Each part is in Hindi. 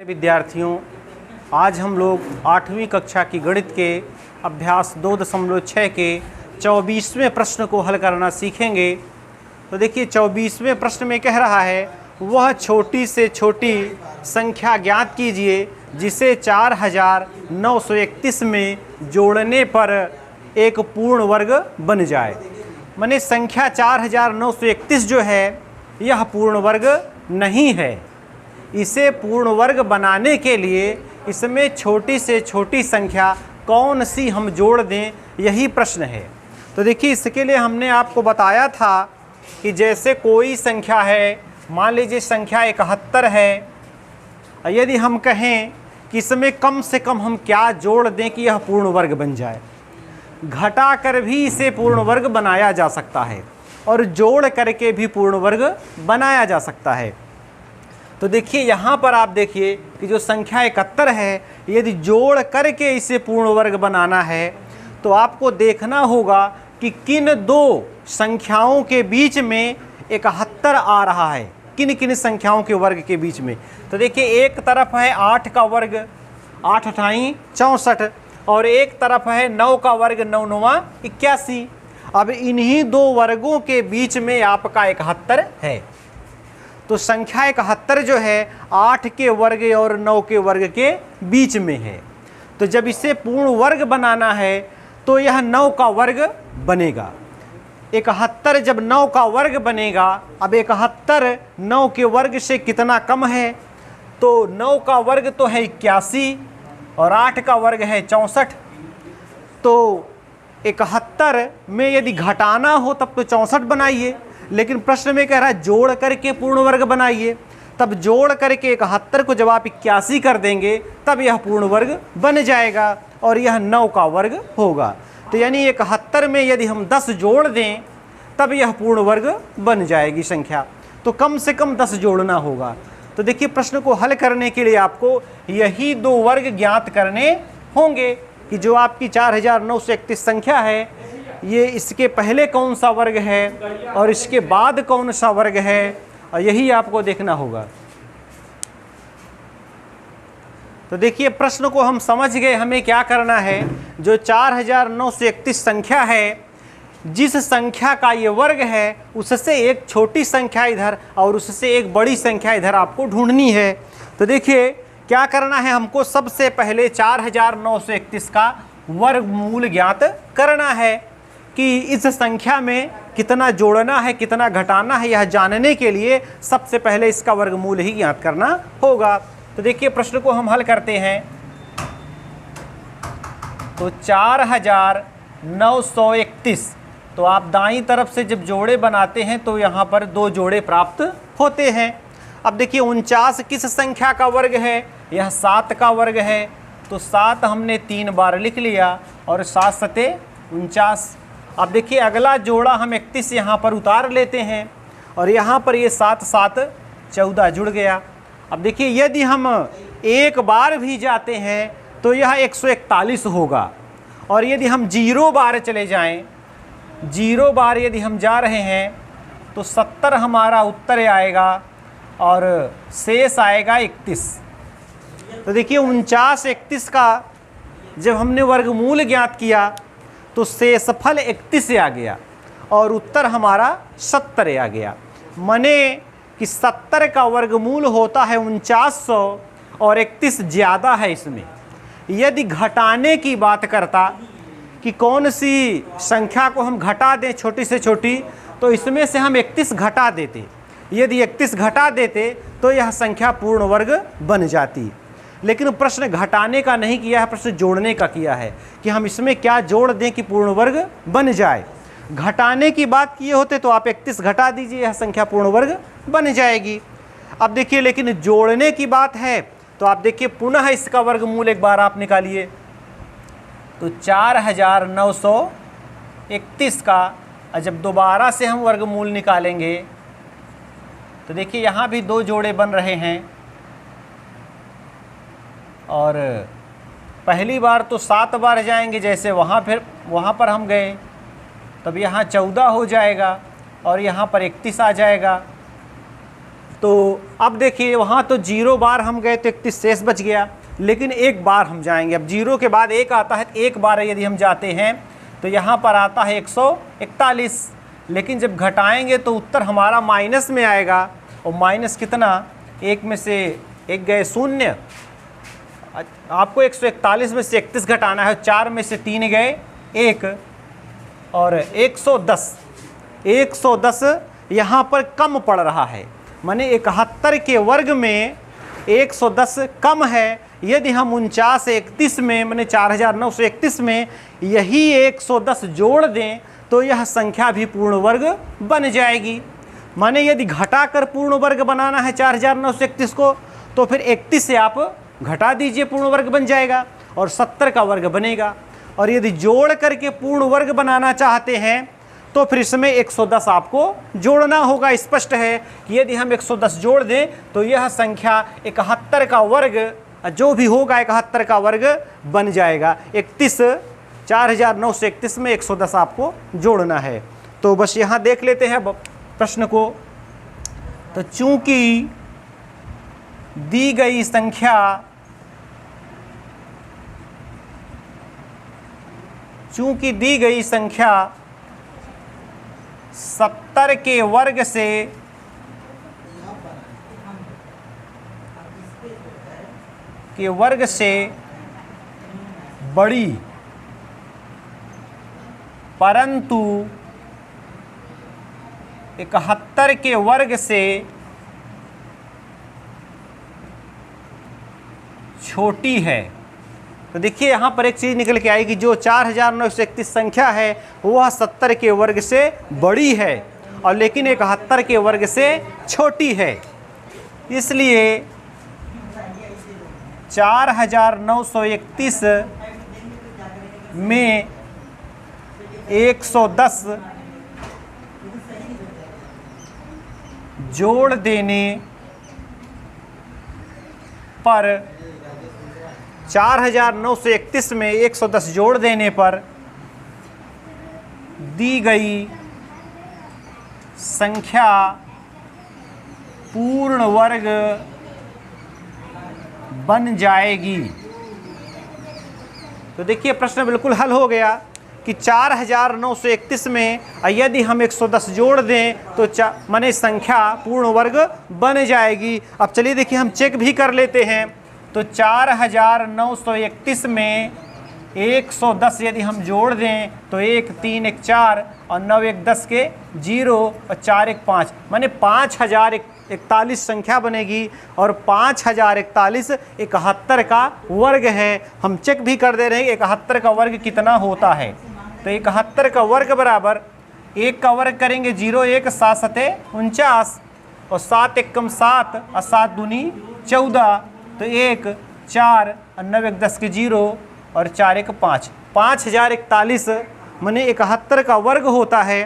विद्यार्थियों, आज हम लोग 8वीं कक्षा की गणित के अभ्यास 2.6 के 24वें प्रश्न को हल करना सीखेंगे। तो देखिए 24वें प्रश्न में कह रहा है वह छोटी से छोटी संख्या ज्ञात कीजिए जिसे 4931 में जोड़ने पर एक पूर्ण वर्ग बन जाए। माने संख्या 4931 जो है यह पूर्ण वर्ग नहीं है। इसे पूर्ण वर्ग बनाने के लिए इसमें छोटी से छोटी संख्या कौन सी हम जोड़ दें, यही प्रश्न है। तो देखिए इसके लिए हमने आपको बताया था कि जैसे कोई संख्या है, मान लीजिए संख्या 71 है, यदि हम कहें कि इसमें कम से कम हम क्या जोड़ दें कि यह पूर्ण वर्ग बन जाए, घटा कर भी इसे पूर्ण वर्ग बनाया जा सकता है और जोड़ करके भी पूर्ण वर्ग बनाया जा सकता है। तो देखिए यहाँ पर आप देखिए कि जो संख्या 71 है, यदि जोड़ करके इसे पूर्ण वर्ग बनाना है तो आपको देखना होगा कि किन दो संख्याओं के बीच में 71 आ रहा है, किन किन संख्याओं के वर्ग के बीच में। तो देखिए एक तरफ है 8 का वर्ग 8 अठाई 64 और एक तरफ है 9 का वर्ग 9 नौवा 81। अब इन्हीं दो वर्गों के बीच में आपका 71 है। तो संख्या 71 जो है 8 के वर्ग और 9 के वर्ग के बीच में है। तो जब इसे पूर्ण वर्ग बनाना है तो यह 9 का वर्ग बनेगा। 71 जब 9 का वर्ग बनेगा, अब 71 9 के वर्ग से कितना कम है, तो 9 का वर्ग तो है 81 और 8 का वर्ग है 64। तो 71 में यदि घटाना हो तब तो 64 बनाइए, लेकिन प्रश्न में कह रहा है जोड़ करके पूर्ण वर्ग बनाइए। तब जोड़ करके 71 को जब आप 81 कर देंगे तब यह पूर्ण वर्ग बन जाएगा और यह 9 का वर्ग होगा। तो यानी 71 में यदि हम 10 जोड़ दें तब यह पूर्ण वर्ग बन जाएगी संख्या। तो कम से कम 10 जोड़ना होगा। तो देखिए प्रश्न को हल करने के लिए आपको यही दो वर्ग ज्ञात करने होंगे कि जो आपकी 4931 संख्या है, ये इसके पहले कौन सा वर्ग है और इसके बाद कौन सा वर्ग है, और यही आपको देखना होगा। तो देखिए प्रश्न को हम समझ गए, हमें क्या करना है। जो 4931 संख्या है, जिस संख्या का ये वर्ग है उससे एक छोटी संख्या इधर और उससे एक बड़ी संख्या इधर आपको ढूंढनी है। तो देखिए क्या करना है, हमको सबसे पहले 4931 का वर्गमूल ज्ञात करना है कि इस संख्या में कितना जोड़ना है कितना घटाना है। यह जानने के लिए सबसे पहले इसका वर्गमूल ही ज्ञात करना होगा। तो देखिए प्रश्न को हम हल करते हैं। तो 4931, तो आप दाईं तरफ से जब जोड़े बनाते हैं तो यहाँ पर दो जोड़े प्राप्त होते हैं। अब देखिए 49 किस संख्या का वर्ग है, यह 7 का वर्ग है। तो 7 हमने 3 बार लिख लिया और 7 सते 49। अब देखिए अगला जोड़ा हम 31 यहाँ पर उतार लेते हैं और यहाँ पर ये 7 7 14 जुड़ गया। अब देखिए यदि हम एक बार भी जाते हैं तो यह 141 होगा, और यदि हम 0 बार चले जाएं, 0 बार यदि हम जा रहे हैं तो 70 हमारा उत्तर आएगा और शेष आएगा 31। तो देखिए 49 31 का जब हमने वर्गमूल ज्ञात किया तो शेषफल 31 आ गया और उत्तर हमारा 70 आ गया। माने कि 70 का वर्गमूल होता है 4900 और 31 ज़्यादा है इसमें। यदि घटाने की बात करता कि कौन सी संख्या को हम घटा दें छोटी से छोटी, तो इसमें से हम 31 घटा देते। यदि 31 घटा देते तो यह संख्या पूर्ण वर्ग बन जाती। लेकिन प्रश्न घटाने का नहीं किया है, प्रश्न जोड़ने का किया है कि हम इसमें क्या जोड़ दें कि पूर्ण वर्ग बन जाए। घटाने की बात किए होते तो आप 31 घटा दीजिए, यह संख्या पूर्ण वर्ग बन जाएगी। अब देखिए लेकिन जोड़ने की बात है तो आप देखिए पुनः इसका वर्गमूल एक बार आप निकालिए। तो 4931 का जब दोबारा से हम वर्गमूल निकालेंगे तो देखिए यहाँ भी दो जोड़े बन रहे हैं, और पहली बार तो 7 बार जाएंगे, जैसे वहाँ पर हम गए, तब यहाँ 14 हो जाएगा और यहाँ पर 31 आ जाएगा। तो अब देखिए वहाँ तो 0 बार हम गए तो 31 शेष बच गया, लेकिन एक बार हम जाएंगे। अब 0 के बाद 1 आता है, तो एक बार यदि हम जाते हैं तो यहाँ पर आता है 141, लेकिन जब घटाएंगे तो उत्तर हमारा माइनस में आएगा। और माइनस कितना, 1 में से 1 गए 0, आपको 141 में से 31 घटाना है, 4 में से 3 गए 1, और 110 यहाँ पर कम पड़ रहा है, माने 71 के वर्ग में 110 कम है। यदि हम 49 से 31 में माने 4931 में यही 110 जोड़ दें तो यह संख्या भी पूर्ण वर्ग बन जाएगी। माने यदि घटाकर पूर्ण वर्ग बनाना है 4931 को, तो फिर 31 से आप घटा दीजिए, पूर्ण वर्ग बन जाएगा और 70 का वर्ग बनेगा। और यदि जोड़ करके पूर्ण वर्ग बनाना चाहते हैं तो फिर इसमें 110 आपको जोड़ना होगा। स्पष्ट है कि यदि हम 110 जोड़ दें तो यह संख्या 71 का वर्ग जो भी होगा 71 का वर्ग बन जाएगा। 4931 में 110 आपको जोड़ना है। तो बस यहाँ देख लेते हैं प्रश्न को। तो चूंकि दी गई संख्या 70 के वर्ग से बड़ी, परंतु 71 के वर्ग से छोटी है। तो देखिए यहाँ पर एक चीज़ निकल के आएगी, जो 4931 संख्या है वह 70 के वर्ग से बड़ी है और लेकिन 71 के वर्ग से छोटी है। इसलिए 4931 में 110 जोड़ देने पर 4931 में 110 जोड़ देने पर दी गई संख्या पूर्ण वर्ग बन जाएगी। तो देखिए प्रश्न बिल्कुल हल हो गया कि 4931 में यदि हम 110 जोड़ दें तो माने संख्या पूर्ण वर्ग बन जाएगी। अब चलिए देखिए हम चेक भी कर लेते हैं। तो 4931 में 110 यदि हम जोड़ दें तो 1 3 1 4 और 9 1 10 के 0 और 4 1 5 माने 5041 संख्या बनेगी। और 5041 71 का वर्ग है। हम चेक भी कर दे रहे हैं 71 का वर्ग कितना होता है। तो 71 का वर्ग बराबर 1 का वर्ग करेंगे 0 1 7 7 49 और 7 1 कम 7 और 7 दूनी 14, तो 1 4 और 9 1 10 के 0 और 4 1 5, 5041 माने 71 का वर्ग होता है।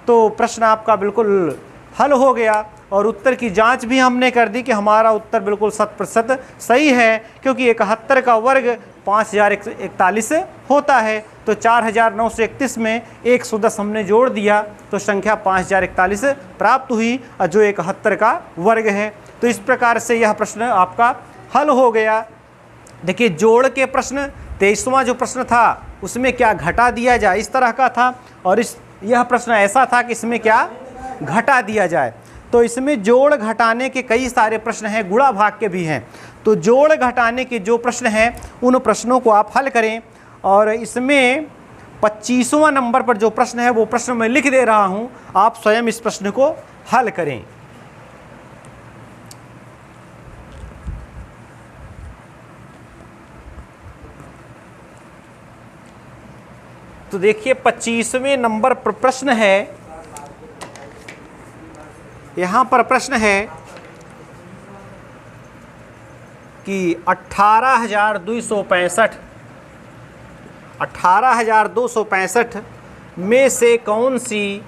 तो प्रश्न आपका बिल्कुल हल हो गया और उत्तर की जांच भी हमने कर दी कि हमारा उत्तर बिल्कुल 100% सही है, क्योंकि 71 का वर्ग 5041 होता है। तो 4931 में 110 हमने जोड़ दिया तो संख्या 5041 प्राप्त हुई, जो 71 का वर्ग है। तो इस प्रकार से यह प्रश्न आपका हल हो गया। देखिए जोड़ के प्रश्न 23वां जो प्रश्न था उसमें क्या घटा दिया जाए इस तरह का था, और यह प्रश्न ऐसा था कि इसमें क्या घटा दिया जाए। तो इसमें जोड़ घटाने के कई सारे प्रश्न हैं, गुणा भाग के भी हैं। तो जोड़ घटाने के जो प्रश्न हैं उन प्रश्नों को आप हल करें। और इसमें 25वां नंबर पर जो प्रश्न है वो प्रश्न मैं लिख दे रहा हूं, आप स्वयं इस प्रश्न को हल करें। तो देखिए 25वें नंबर पर प्रश्न है, यहाँ पर प्रश्न है कि 18,265 में से कौन सी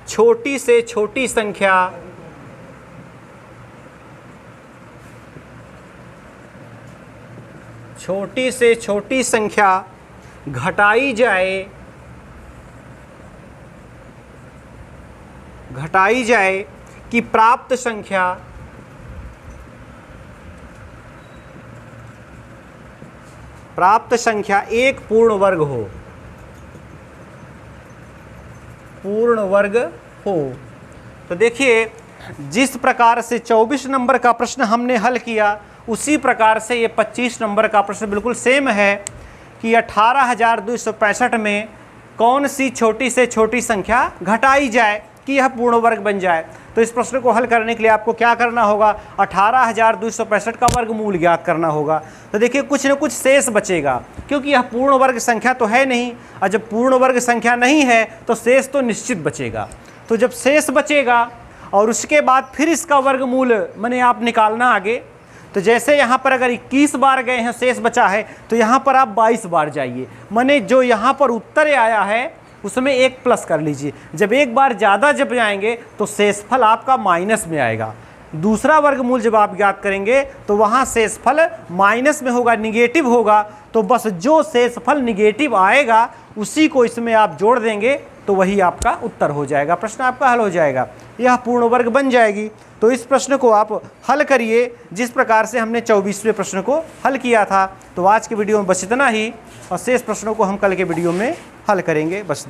छोटी से छोटी संख्या घटाई जाए घटाई जाए कि प्राप्त संख्या एक पूर्ण वर्ग हो, पूर्ण वर्ग हो। तो देखिए जिस प्रकार से 24 नंबर का प्रश्न हमने हल किया उसी प्रकार से ये 25 नंबर का प्रश्न बिल्कुल सेम है कि 18,265 में कौन सी छोटी से छोटी संख्या घटाई जाए कि यह पूर्ण वर्ग बन जाए। तो इस प्रश्न को हल करने के लिए आपको क्या करना होगा, 18,265 का वर्गमूल ज्ञात करना होगा। तो देखिए कुछ न कुछ शेष बचेगा क्योंकि यह पूर्ण वर्ग संख्या तो है नहीं, और जब पूर्ण वर्ग संख्या नहीं है तो शेष तो निश्चित बचेगा। तो जब शेष बचेगा और उसके बाद फिर इसका वर्गमूल माने आप निकालना आगे, तो जैसे यहाँ पर अगर 21 बार गए हैं शेष बचा है तो यहाँ पर आप 22 बार जाइए, माने जो यहाँ पर उत्तर आया है उसमें 1 प्लस कर लीजिए। जब एक बार ज़्यादा जब जाएंगे तो शेषफल आपका माइनस में आएगा। दूसरा वर्गमूल जब आप ज्ञात करेंगे तो वहाँ शेषफल माइनस में होगा, निगेटिव होगा। तो बस जो शेषफल निगेटिव आएगा उसी को इसमें आप जोड़ देंगे तो वही आपका उत्तर हो जाएगा, प्रश्न आपका हल हो जाएगा, यह पूर्ण वर्ग बन जाएगी। तो इस प्रश्न को आप हल करिए जिस प्रकार से हमने 24वें प्रश्न को हल किया था। तो आज के वीडियो में बस इतना ही, और शेष प्रश्नों को हम कल के वीडियो में हल करेंगे। बस।